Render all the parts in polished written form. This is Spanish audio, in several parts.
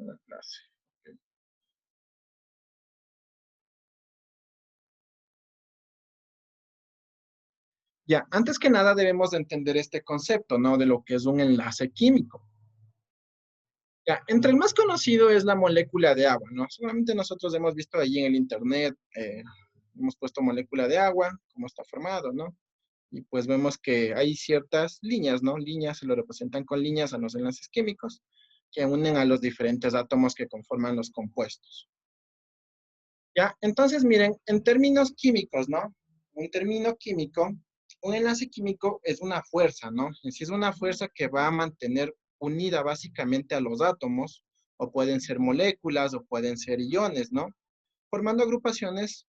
la clase. Ok. Ya, antes que nada debemos de entender este concepto, ¿no? De lo que es un enlace químico. Ya, entre el más conocido es la molécula de agua, ¿no? Seguramente nosotros hemos visto allí en el internet, hemos puesto molécula de agua, cómo está formado, ¿no? Y pues vemos que hay ciertas líneas, ¿no? Líneas se lo representan con líneas a los enlaces químicos que unen a los diferentes átomos que conforman los compuestos. Ya, entonces miren, en términos químicos, ¿no? Un término químico, un enlace químico es una fuerza, ¿no? Es decir, es una fuerza que va a mantener unida básicamente a los átomos, o pueden ser moléculas, o pueden ser iones, ¿no? Formando agrupaciones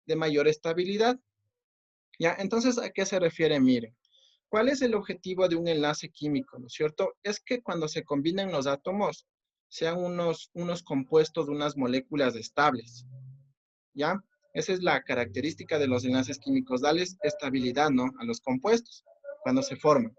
de mayor estabilidad. Ya, entonces, ¿a qué se refiere? Miren, ¿cuál es el objetivo de un enlace químico, no es cierto? Es que cuando se combinen los átomos, sean unos compuestos, unas moléculas estables. ¿Ya? Esa es la característica de los enlaces químicos, darles estabilidad, ¿no? A los compuestos cuando se forman.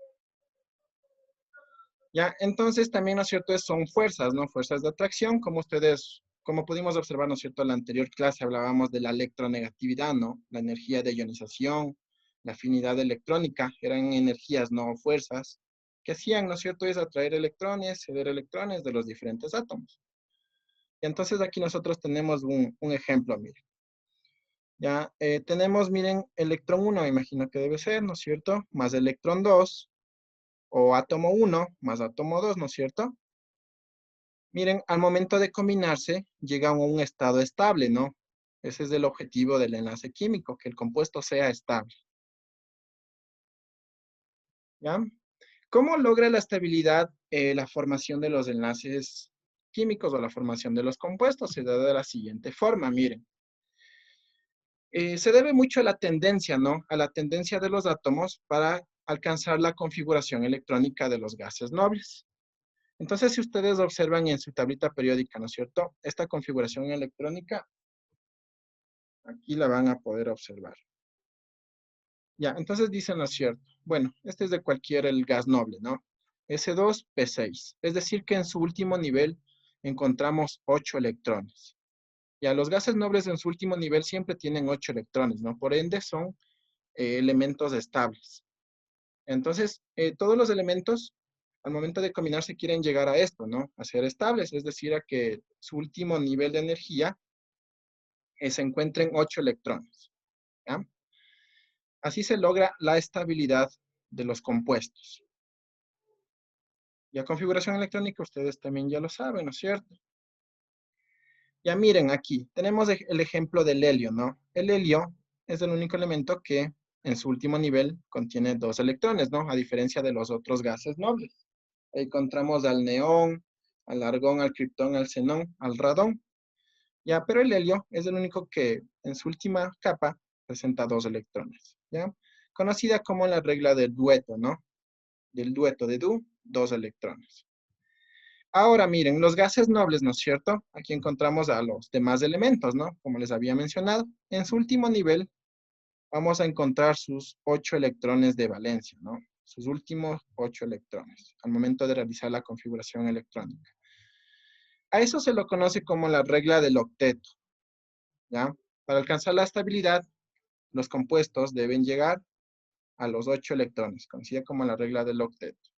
¿Ya? Entonces también, ¿no es cierto? Son fuerzas, ¿no? Fuerzas de atracción, como ustedes, como pudimos observar, ¿no es cierto? En la anterior clase hablábamos de la electronegatividad, ¿no? La energía de ionización, la afinidad electrónica, eran energías, no fuerzas, que hacían, ¿no es cierto? Es atraer electrones, ceder electrones de los diferentes átomos. Y entonces aquí nosotros tenemos un ejemplo, miren. Ya, tenemos, miren, electrón 1, imagino que debe ser, ¿no es cierto? Más electrón 2, o átomo 1 más átomo 2, ¿no es cierto? Miren, al momento de combinarse, llegan a un estado estable, ¿no? Ese es el objetivo del enlace químico, que el compuesto sea estable, ¿ya? ¿Cómo logra la estabilidad la formación de los enlaces químicos o la formación de los compuestos? Se da de la siguiente forma, miren. Se debe mucho a la tendencia, ¿no? A la tendencia de los átomos para alcanzar la configuración electrónica de los gases nobles. Entonces, si ustedes observan en su tablita periódica, ¿no es cierto? Esta configuración electrónica, aquí la van a poder observar. Ya, entonces dicen, ¿no es cierto? Bueno, este es de cualquier el gas noble, ¿no? S2P6. Es decir, que en su último nivel encontramos 8 electrones. Ya, los gases nobles en su último nivel siempre tienen 8 electrones, ¿no? Por ende, son elementos estables. Entonces, todos los elementos, al momento de combinarse, quieren llegar a esto, ¿no? A ser estables, es decir, a que su último nivel de energía se encuentren 8 electrones, ¿ya? Así se logra la estabilidad de los compuestos. Y a configuración electrónica, ustedes también ya lo saben, ¿no es cierto? Ya miren aquí, tenemos el ejemplo del helio, ¿no? El helio es el único elemento que en su último nivel contiene 2 electrones, ¿no? A diferencia de los otros gases nobles. Ahí encontramos al neón, al argón, al criptón, al xenón, al radón. Ya, pero el helio es el único que en su última capa presenta 2 electrones, ¿ya? Conocida como la regla del dueto, ¿no? Del dueto de Du, 2 electrones. Ahora miren, los gases nobles, ¿no es cierto? Aquí encontramos a los demás elementos, ¿no? Como les había mencionado. En su último nivel vamos a encontrar sus 8 electrones de valencia, ¿no? Sus últimos 8 electrones al momento de realizar la configuración electrónica. A eso se lo conoce como la regla del octeto, ¿ya? Para alcanzar la estabilidad, los compuestos deben llegar a los 8 electrones, conocida como la regla del octeto.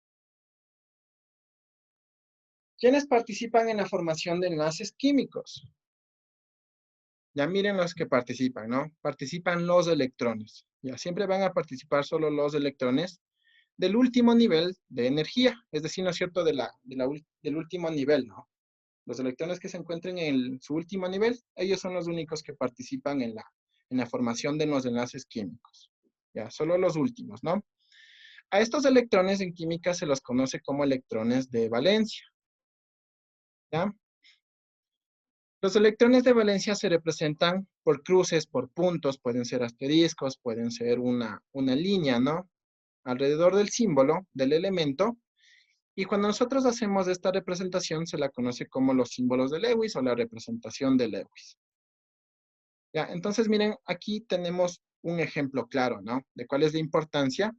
¿Quiénes participan en la formación de enlaces químicos? Ya miren los que participan, ¿no? Participan los electrones. Ya siempre van a participar solo los electrones del último nivel de energía, es decir, ¿no es cierto? Del último nivel, ¿no? Los electrones que se encuentren en su último nivel, ellos son los únicos que participan en la formación de los enlaces químicos. Ya, solo los últimos, ¿no? A estos electrones en química se los conoce como electrones de valencia, ¿ya? Los electrones de valencia se representan por cruces, por puntos, pueden ser asteriscos, pueden ser una línea, ¿no? Alrededor del símbolo del elemento. Y cuando nosotros hacemos esta representación, se la conoce como los símbolos de Lewis o la representación de Lewis. Ya, entonces miren, aquí tenemos un ejemplo claro, ¿no? De cuál es la importancia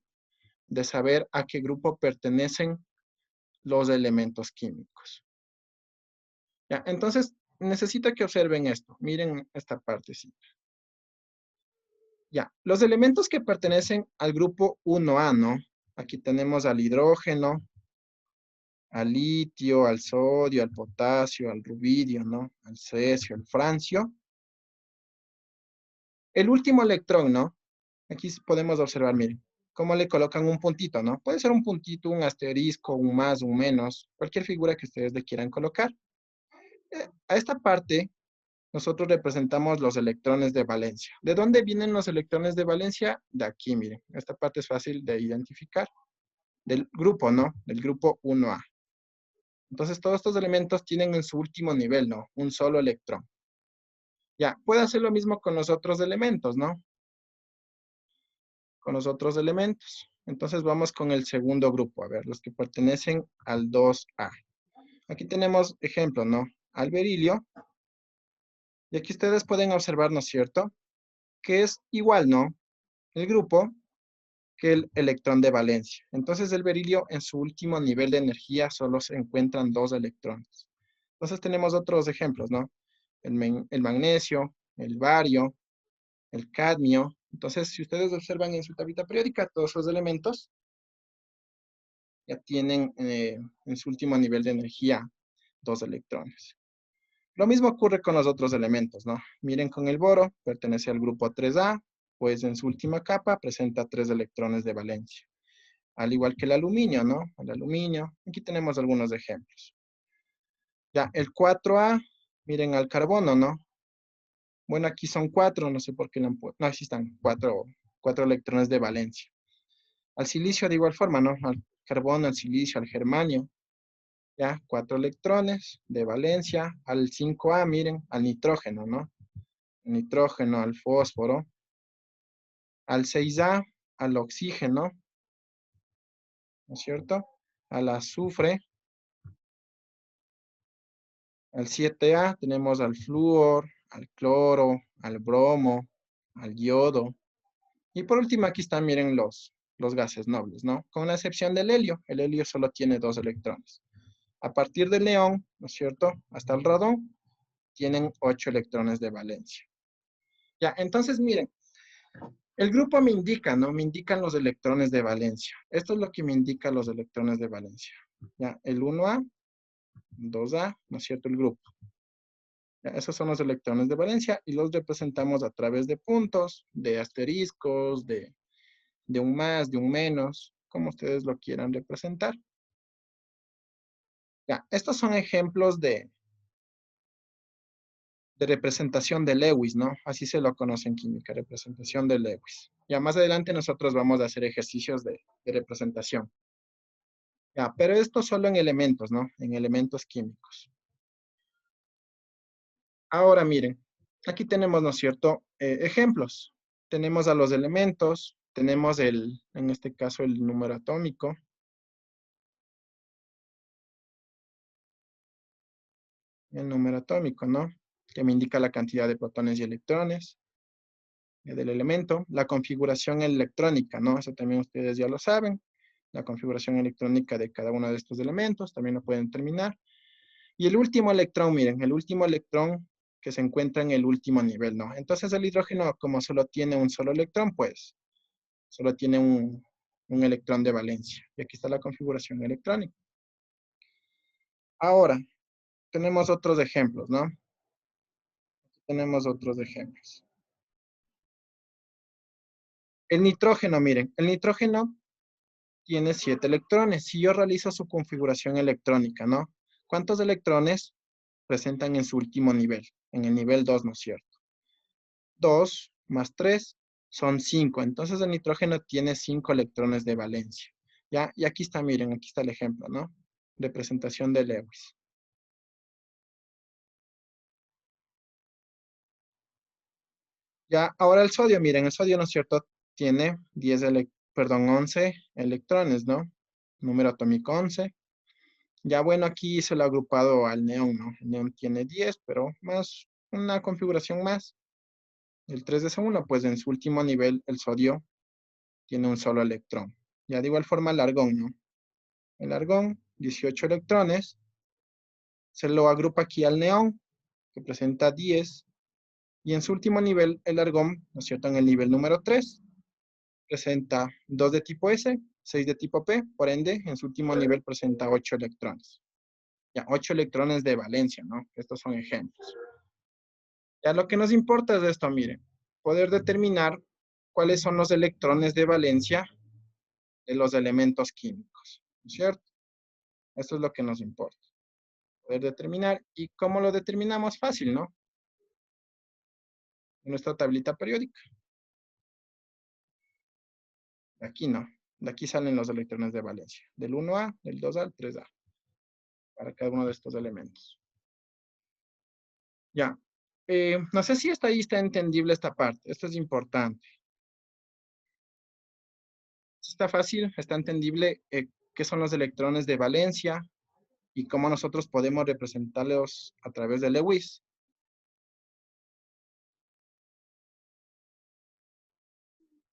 de saber a qué grupo pertenecen los elementos químicos. Ya, entonces, necesito que observen esto. Miren esta partecita. Ya, los elementos que pertenecen al grupo 1A, ¿no? Aquí tenemos al hidrógeno, al litio, al sodio, al potasio, al rubidio, ¿no? Al cesio, al francio. El último electrón, ¿no? Aquí podemos observar, miren, cómo le colocan un puntito, ¿no? Puede ser un puntito, un asterisco, un más, un menos, cualquier figura que ustedes le quieran colocar. A esta parte, nosotros representamos los electrones de valencia. ¿De dónde vienen los electrones de valencia? De aquí, miren. Esta parte es fácil de identificar. Del grupo, ¿no? Del grupo 1A. Entonces, todos estos elementos tienen en su último nivel, ¿no? Un solo electrón. Ya, puede hacer lo mismo con los otros elementos, ¿no? Con los otros elementos. Entonces, vamos con el segundo grupo, a ver, los que pertenecen al 2A. Aquí tenemos ejemplo, ¿no? Al berilio. Y aquí ustedes pueden observar, ¿no es cierto? Que es igual, ¿no? El grupo que el electrón de valencia. Entonces, el berilio en su último nivel de energía solo se encuentran 2 electrones. Entonces, tenemos otros ejemplos, ¿no? El magnesio, el bario, el cadmio. Entonces, si ustedes observan en su tablita periódica, todos los elementos ya tienen en su último nivel de energía 2 electrones. Lo mismo ocurre con los otros elementos, ¿no? Miren con el boro, pertenece al grupo 3A, pues en su última capa presenta 3 electrones de valencia. Al igual que el aluminio, ¿no? El aluminio, aquí tenemos algunos ejemplos. Ya, el 4A, miren al carbono, ¿no? Bueno, aquí son 4, no sé por qué no, aquí están 4 electrones de valencia. Al silicio de igual forma, ¿no? Al carbono, al silicio, al germanio, ya, 4 electrones de valencia. Al 5A, miren, al nitrógeno, ¿no? Nitrógeno, al fósforo. Al 6A, al oxígeno, ¿no es cierto? Al azufre. Al 7A tenemos al flúor, al cloro, al bromo, al yodo. Y por último aquí están, miren, los gases nobles, ¿no? Con la excepción del helio. El helio solo tiene 2 electrones. A partir del neón, ¿no es cierto? Hasta el radón, tienen 8 electrones de valencia. Ya, entonces miren, el grupo me indica, ¿no? Me indican los electrones de valencia. Esto es lo que me indica los electrones de valencia. Ya, el 1A, 2A, ¿no es cierto? El grupo. Ya, esos son los electrones de valencia y los representamos a través de puntos, de asteriscos, de un más, de un menos, como ustedes lo quieran representar. Ya, estos son ejemplos de representación de Lewis, ¿no? Así se lo conoce en química, representación de Lewis. Ya más adelante nosotros vamos a hacer ejercicios de representación. Ya, pero esto solo en elementos, ¿no? En elementos químicos. Ahora miren, aquí tenemos, ¿no es cierto? Ejemplos. Tenemos a los elementos, tenemos en este caso, el número atómico. El número atómico, ¿no? Que me indica la cantidad de protones y electrones del elemento. La configuración electrónica, ¿no? Eso también ustedes ya lo saben. La configuración electrónica de cada uno de estos elementos, también lo pueden determinar. Y el último electrón, miren, el último electrón que se encuentra en el último nivel, ¿no? Entonces el hidrógeno, como solo tiene un solo electrón, pues solo tiene un electrón de valencia. Y aquí está la configuración electrónica. Ahora, tenemos otros ejemplos, ¿no? Tenemos otros ejemplos. El nitrógeno, miren, el nitrógeno tiene 7 electrones. Si yo realizo su configuración electrónica, ¿no? ¿Cuántos electrones presentan en su último nivel? En el nivel 2, ¿no es cierto? 2 más 3 son 5. Entonces el nitrógeno tiene 5 electrones de valencia. ¿Ya? Y aquí está, miren, aquí está el ejemplo, ¿no? Representación de Lewis. Ya, ahora el sodio, miren, el sodio, ¿no es cierto? Tiene 11 electrones, ¿no? Número atómico 11. Ya bueno, aquí se lo ha agrupado al neón, ¿no? El neón tiene 10, pero más una configuración más. El 3 de segundo, pues en su último nivel el sodio tiene un solo electrón. Ya de igual forma el argón, ¿no? El argón, 18 electrones. se lo agrupa aquí al neón, que presenta 10, y en su último nivel, el argón, ¿no es cierto? En el nivel número 3, presenta 2 de tipo S, 6 de tipo P, por ende, en su último nivel presenta 8 electrones. Ya, 8 electrones de valencia, ¿no? Estos son ejemplos. Ya lo que nos importa es esto, miren, poder determinar cuáles son los electrones de valencia de los elementos químicos, ¿no es cierto? Esto es lo que nos importa, poder determinar. ¿Y cómo lo determinamos? Fácil, ¿no? En nuestra tablita periódica. De aquí no. De aquí salen los electrones de valencia. Del 1A, del 2A al 3A. Para cada uno de estos elementos. Ya. No sé si hasta ahí está entendible esta parte. Esto es importante. Está fácil, está entendible qué son los electrones de valencia y cómo nosotros podemos representarlos a través de Lewis.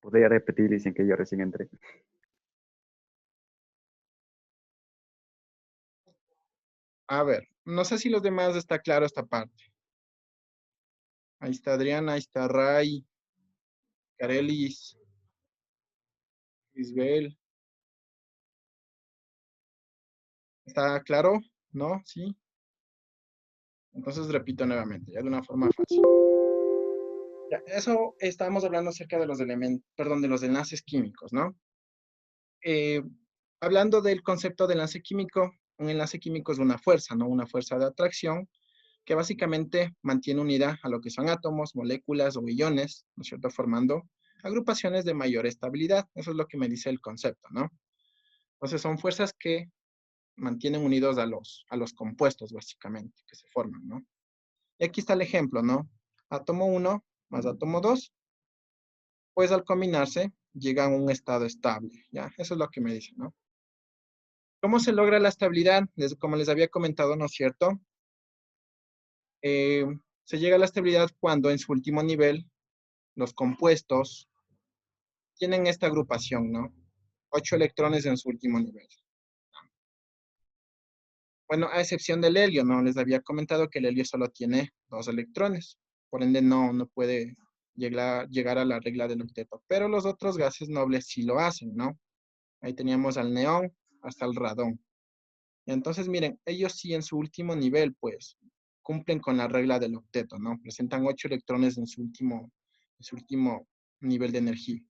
Podría repetir, dicen que yo recién entré. A ver, no sé si los demás está claro esta parte. Ahí está Adriana, ahí está Ray, Carelis, Isabel. ¿Está claro? ¿No? ¿Sí? Entonces repito nuevamente, ya de una forma fácil. Ya, eso estábamos hablando acerca de los elementos, perdón, de los enlaces químicos, ¿no? Eh, Hablando del concepto de enlace químico, un enlace químico es una fuerza, ¿no? Una fuerza de atracción que básicamente mantiene unida a lo que son átomos, moléculas o iones, ¿no es cierto? Formando agrupaciones de mayor estabilidad. Eso es lo que me dice el concepto, ¿no? Entonces son fuerzas que mantienen unidos a los compuestos, básicamente, que se forman, ¿no? Y aquí está el ejemplo, ¿no? Átomo 1 más átomo 2, pues al combinarse llegan a un estado estable, ¿ya? Eso es lo que me dice, ¿no? ¿Cómo se logra la estabilidad? Como les había comentado, ¿no es cierto? Eh, Se llega a la estabilidad cuando en su último nivel los compuestos tienen esta agrupación, ¿no? 8 electrones en su último nivel. Bueno, a excepción del helio, ¿no? Les había comentado que el helio solo tiene 2 electrones. Por ende, no puede llegar a la regla del octeto. Pero los otros gases nobles sí lo hacen, ¿no? Ahí teníamos al neón hasta el radón. Entonces, miren, ellos sí en su último nivel, pues, cumplen con la regla del octeto, ¿no? Presentan 8 electrones en su último nivel de energía.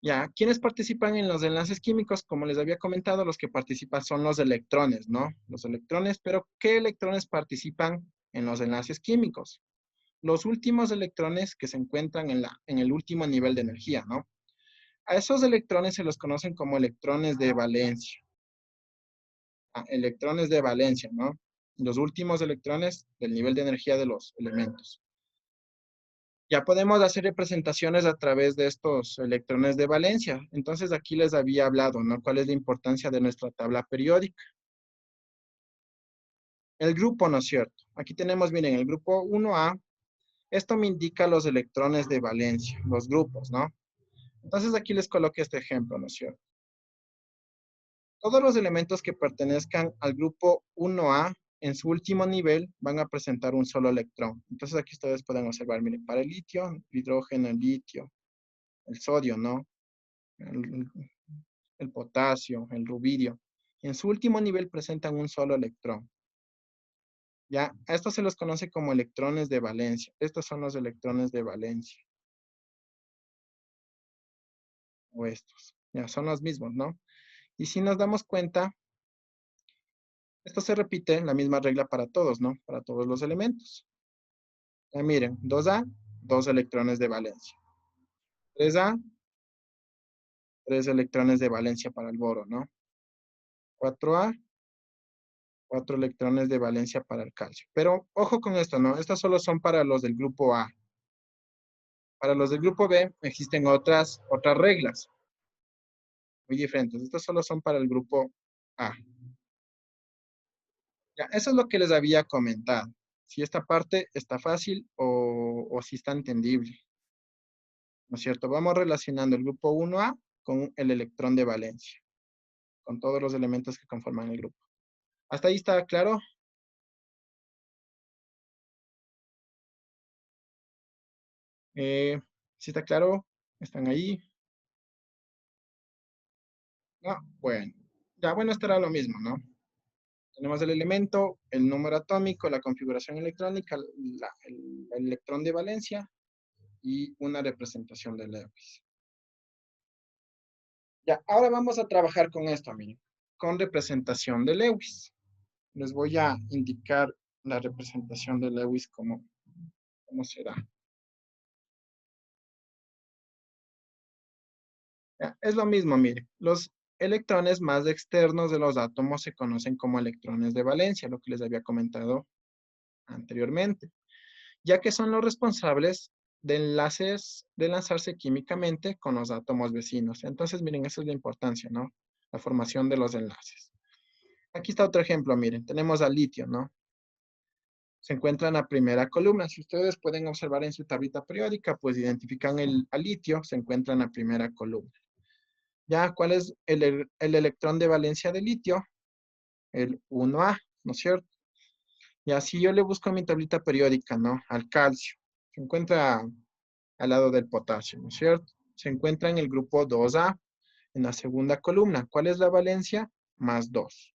Ya, ¿quiénes participan en los enlaces químicos? Como les había comentado, los que participan son los electrones, ¿no? Los electrones, pero ¿qué electrones participan en los enlaces químicos? Los últimos electrones que se encuentran en el último nivel de energía, ¿no? A esos electrones se los conocen como electrones de valencia. Electrones de valencia, ¿no? Los últimos electrones del nivel de energía de los elementos. Ya podemos hacer representaciones a través de estos electrones de valencia. Entonces aquí les había hablado, ¿no? ¿Cuál es la importancia de nuestra tabla periódica? El grupo, ¿no es cierto? Aquí tenemos, miren, el grupo 1A. Esto me indica los electrones de valencia, los grupos, ¿no? Entonces aquí les coloqué este ejemplo, ¿no es cierto? Todos los elementos que pertenezcan al grupo 1A en su último nivel van a presentar un solo electrón. Entonces aquí ustedes pueden observar, miren, para el litio, el hidrógeno, el litio, el sodio, ¿no? El, el potasio, el rubidio. En su último nivel presentan un solo electrón. Ya, a estos se los conoce como electrones de valencia. Estos son los electrones de valencia. O estos. Ya, son los mismos, ¿no? Y si nos damos cuenta, esto se repite la misma regla para todos, ¿no? Para todos los elementos. Ya miren, 2A, 2 electrones de valencia. 3A, 3 electrones de valencia para el boro, ¿no? 4A, 4 electrones de valencia para el calcio. Pero ojo con esto, ¿no? Estas solo son para los del grupo A. Para los del grupo B existen otras reglas muy diferentes. Estas solo son para el grupo A. Ya, eso es lo que les había comentado. Si esta parte está fácil o si está entendible. ¿No es cierto? Vamos relacionando el grupo 1A con el electrón de valencia, con todos los elementos que conforman el grupo. ¿Hasta ahí está claro? ¿Sí está claro? ¿Están ahí? No, bueno. Ya, bueno, esto era lo mismo, ¿no? Tenemos el elemento, el número atómico, la configuración electrónica, el electrón de valencia y una representación de Lewis. Ya, ahora vamos a trabajar con esto, miren, con representación de Lewis. Les voy a indicar la representación de Lewis cómo será. Ya, es lo mismo, miren, los electrones más externos de los átomos se conocen como electrones de valencia, lo que les había comentado anteriormente, ya que son los responsables de enlazarse químicamente con los átomos vecinos. Entonces, miren, esa es la importancia, ¿no? La formación de los enlaces. Aquí está otro ejemplo, miren, tenemos al litio, ¿no? Se encuentra en la primera columna. Si ustedes pueden observar en su tablita periódica, pues identifican al litio, se encuentra en la primera columna. ¿Ya? ¿Cuál es el electrón de valencia de litio? El 1A, ¿no es cierto? Y así yo le busco en mi tablita periódica, ¿no? Al calcio. Se encuentra al lado del potasio, ¿no es cierto? Se encuentra en el grupo 2A, en la segunda columna. ¿Cuál es la valencia? Más 2.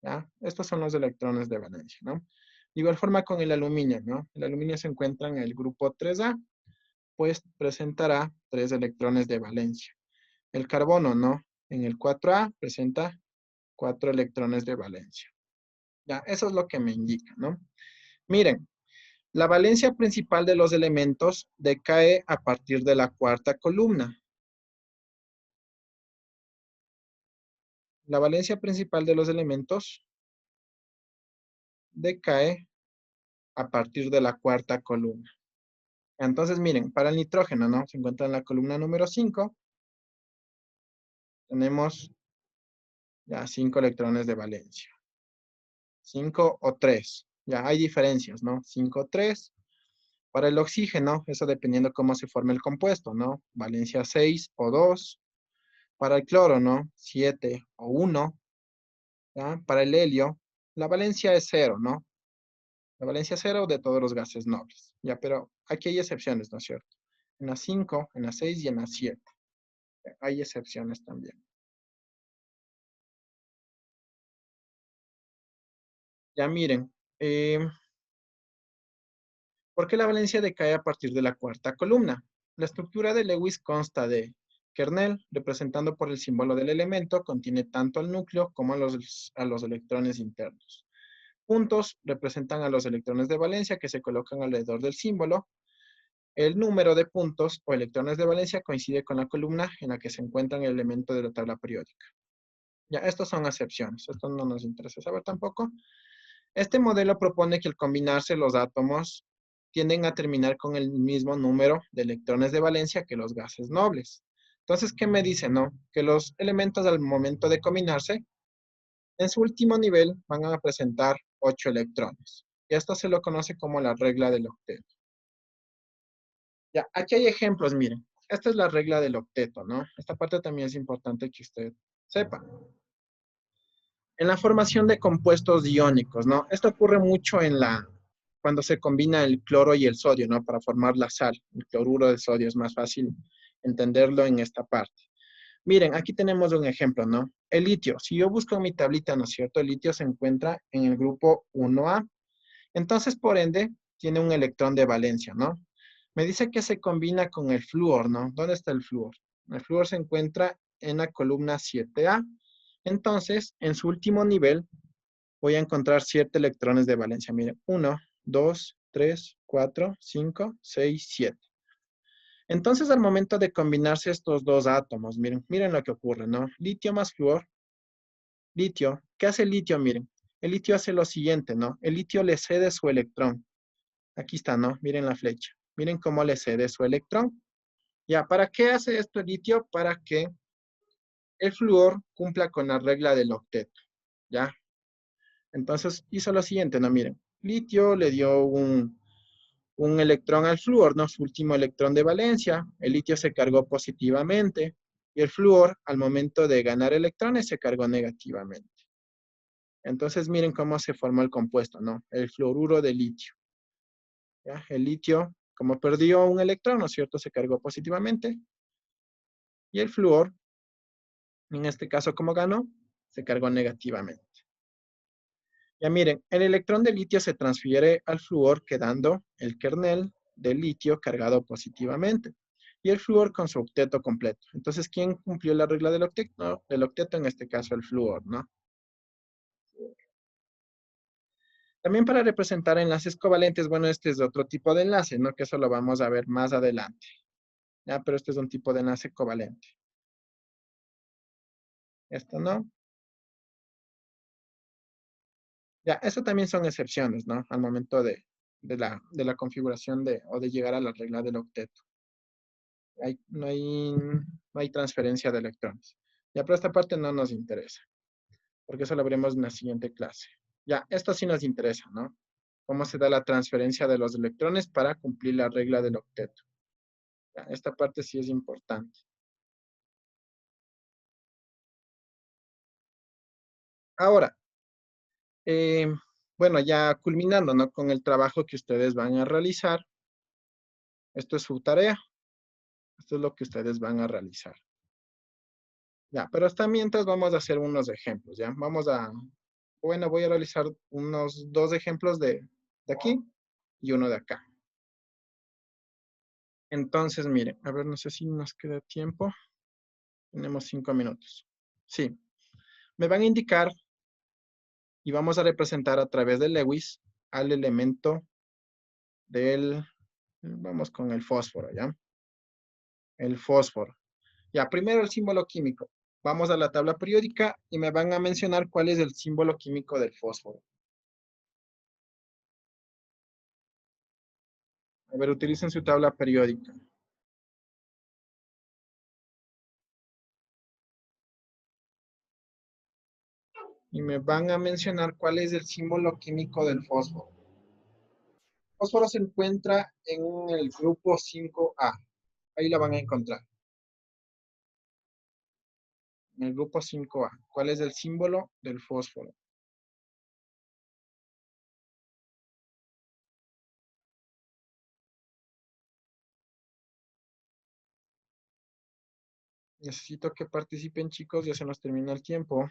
¿Ya? Estos son los electrones de valencia, ¿no? De igual forma con el aluminio, ¿no? El aluminio se encuentra en el grupo 3A, pues presentará 3 electrones de valencia. El carbono, ¿no? En el 4A presenta 4 electrones de valencia. Ya, eso es lo que me indica, ¿no? Miren, la valencia principal de los elementos decae a partir de la cuarta columna. La valencia principal de los elementos decae a partir de la cuarta columna. Entonces, miren, para el nitrógeno, ¿no? Se encuentra en la columna número 5. Tenemos ya 5 electrones de valencia. 5 o 3. Ya hay diferencias, ¿no? 5 o 3. Para el oxígeno, eso dependiendo cómo se forme el compuesto, ¿no? Valencia 6 o 2. Para el cloro, ¿no? 7 o 1. ¿Ya? Para el helio, la valencia es 0, ¿no? La valencia 0 de todos los gases nobles. Ya, pero aquí hay excepciones, ¿no es cierto? En la 5, en la 6 y en la 7. Hay excepciones también. Ya miren, ¿por qué la valencia decae a partir de la cuarta columna? La estructura de Lewis consta de kernel, representando por el símbolo del elemento, contiene tanto al núcleo como a los electrones internos. Puntos representan a los electrones de valencia que se colocan alrededor del símbolo. El número de puntos o electrones de valencia coincide con la columna en la que se encuentra el elemento de la tabla periódica. Ya, estas son excepciones. Esto no nos interesa saber tampoco. Este modelo propone que al combinarse los átomos tienden a terminar con el mismo número de electrones de valencia que los gases nobles. Entonces, ¿qué me dice? No, que los elementos al momento de combinarse, en su último nivel van a presentar 8 electrones. Y esto se lo conoce como la regla del octeto. Ya, aquí hay ejemplos, miren. Esta es la regla del octeto, ¿no? Esta parte también es importante que usted sepa. En la formación de compuestos iónicos, ¿no? Esto ocurre mucho cuando se combina el cloro y el sodio, ¿no? Para formar la sal. El cloruro de sodio es más fácil entenderlo en esta parte. Miren, aquí tenemos un ejemplo, ¿no? El litio. Si yo busco en mi tablita, ¿no es cierto? El litio se encuentra en el grupo 1A. Entonces, por ende, tiene un electrón de valencia, ¿no? Me dice que se combina con el flúor, ¿no? ¿Dónde está el flúor? El flúor se encuentra en la columna 7A. Entonces, en su último nivel, voy a encontrar 7 electrones de valencia. Miren, 1, 2, 3, 4, 5, 6, 7. Entonces, al momento de combinarse estos dos átomos, miren lo que ocurre, ¿no? Litio más flúor. Litio. ¿Qué hace el litio? Miren, el litio hace lo siguiente, ¿no? El litio le cede su electrón. Aquí está, ¿no? Miren la flecha. Miren cómo le cede su electrón. Ya, ¿para qué hace esto el litio? Para que el flúor cumpla con la regla del octeto. ¿Ya? Entonces hizo lo siguiente, ¿no? Miren, litio le dio un electrón al flúor, ¿no? Su último electrón de valencia. El litio se cargó positivamente y el flúor, al momento de ganar electrones, se cargó negativamente. Entonces miren cómo se formó el compuesto, ¿no? El fluoruro de litio. ¿Ya? El litio como perdió un electrón, ¿no es cierto? Se cargó positivamente. Y el flúor, en este caso, como ganó, se cargó negativamente. Ya miren, el electrón de litio se transfiere al flúor quedando el kernel de litio cargado positivamente. Y el flúor con su octeto completo. Entonces, ¿quién cumplió la regla del octeto? No, del octeto, en este caso, el flúor, ¿no? También para representar enlaces covalentes, bueno, este es otro tipo de enlace, ¿no? Que eso lo vamos a ver más adelante. Ya, pero este es un tipo de enlace covalente. Esto no. Ya, eso también son excepciones, ¿no? Al momento de la configuración o de llegar a la regla del octeto. No hay transferencia de electrones. Ya, pero esta parte no nos interesa, porque eso lo veremos en la siguiente clase. Ya, esto sí nos interesa, ¿no? Cómo se da la transferencia de los electrones para cumplir la regla del octeto. Ya, esta parte sí es importante. Ahora, eh, bueno, ya culminando, ¿no? Con el trabajo que ustedes van a realizar. Esto es su tarea. Esto es lo que ustedes van a realizar. Ya, pero hasta mientras vamos a hacer unos ejemplos, ¿ya? Bueno, voy a realizar unos 2 ejemplos de aquí y uno de acá. Entonces, miren, a ver, no sé si nos queda tiempo. Tenemos 5 minutos. Sí, me van a indicar y vamos a representar a través de Lewis al elemento vamos con el fósforo, ¿ya? El fósforo. Ya, primero el símbolo químico. Vamos a la tabla periódica y me van a mencionar cuál es el símbolo químico del fósforo. A ver, utilicen su tabla periódica. Y me van a mencionar cuál es el símbolo químico del fósforo. El fósforo se encuentra en el grupo 5A. Ahí la van a encontrar. En el grupo 5A. ¿Cuál es el símbolo del fósforo? Necesito que participen, chicos, ya se nos termina el tiempo.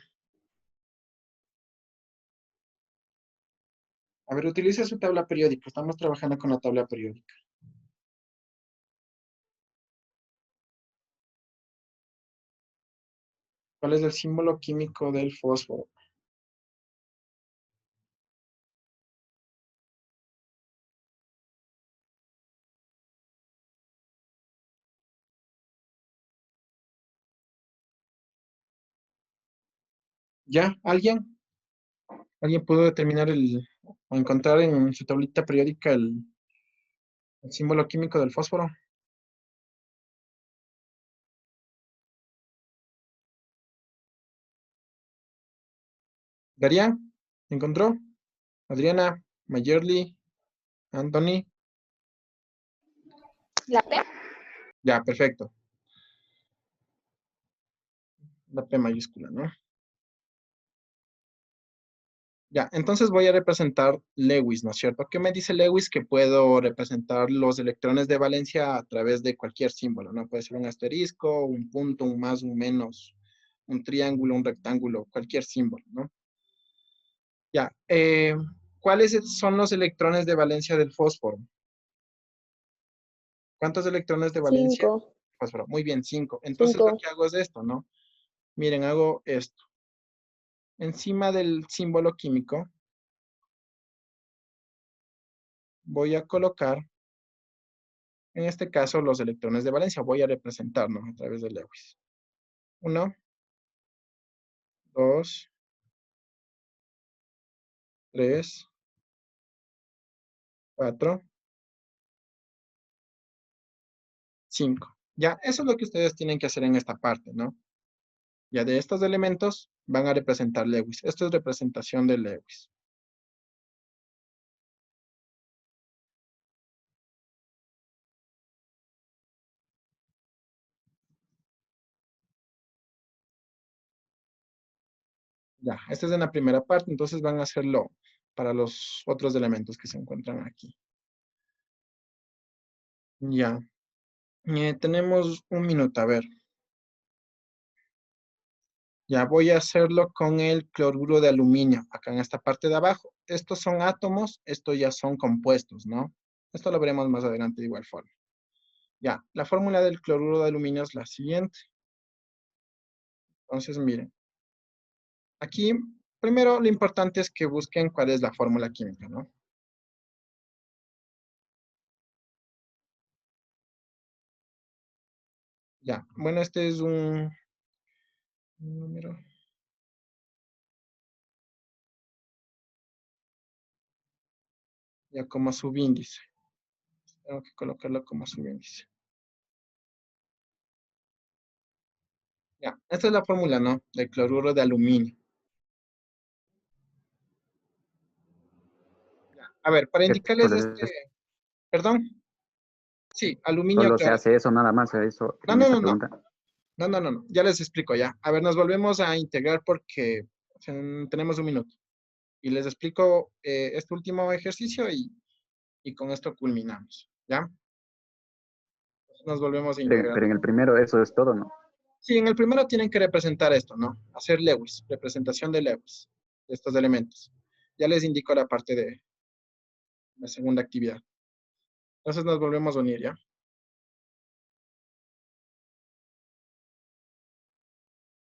A ver, utilice su tabla periódica. Estamos trabajando con la tabla periódica. ¿Cuál es el símbolo químico del fósforo? ¿Ya? ¿Alguien? ¿Alguien pudo determinar o encontrar en su tablita periódica el símbolo químico del fósforo? ¿Darían? ¿Encontró? Adriana, Mayerly, Anthony. La P. Ya, perfecto. La P mayúscula, ¿no? Ya, entonces voy a representar Lewis, ¿no es cierto? ¿Qué me dice Lewis? Que puedo representar los electrones de valencia a través de cualquier símbolo, ¿no? Puede ser un asterisco, un punto, un más, un menos, un triángulo, un rectángulo, cualquier símbolo, ¿no? Ya, ¿cuáles son los electrones de valencia del fósforo? ¿Cuántos electrones de valencia? 5. Fósforo, muy bien, 5. Entonces lo 5. que hago es esto, ¿no? Miren, hago esto. Encima del símbolo químico voy a colocar, en este caso, los electrones de valencia. Voy a representarnos a través de Lewis. 1, 2, 3, 4, 5. Ya, eso es lo que ustedes tienen que hacer en esta parte, ¿no? Ya de estos elementos van a representar Lewis. Esto es representación de Lewis. Ya, esta es en la primera parte, entonces van a hacerlo para los otros elementos que se encuentran aquí. Ya. Tenemos un minuto, a ver. Ya voy a hacerlo con el cloruro de aluminio, acá en esta parte de abajo. Estos son átomos, estos ya son compuestos, ¿no? Esto lo veremos más adelante de igual forma. Ya, la fórmula del cloruro de aluminio es la siguiente. Entonces, miren. Aquí, primero lo importante es que busquen cuál es la fórmula química, ¿no? Ya, bueno, este es un número. Ya como subíndice. Tengo que colocarlo como subíndice. Ya, esta es la fórmula, ¿no? Del cloruro de aluminio. Ya. A ver, para ¿Qué indicarles es? perdón, sí, aluminio, Solo se claro. hace eso nada más, eso No, en no, esa no, no, pregunta. no, no, no, no, ya les explico ya. A ver, nos volvemos a integrar porque tenemos un minuto. Y les explico este último ejercicio y con esto culminamos, ¿ya? Nos volvemos a integrar. Pero en el primero eso es todo, ¿no? Sí, en el primero tienen que representar esto, ¿no? Hacer Lewis, representación de Lewis, de estos elementos. Ya les indico la parte de la segunda actividad. Entonces nos volvemos a unir, ¿ya?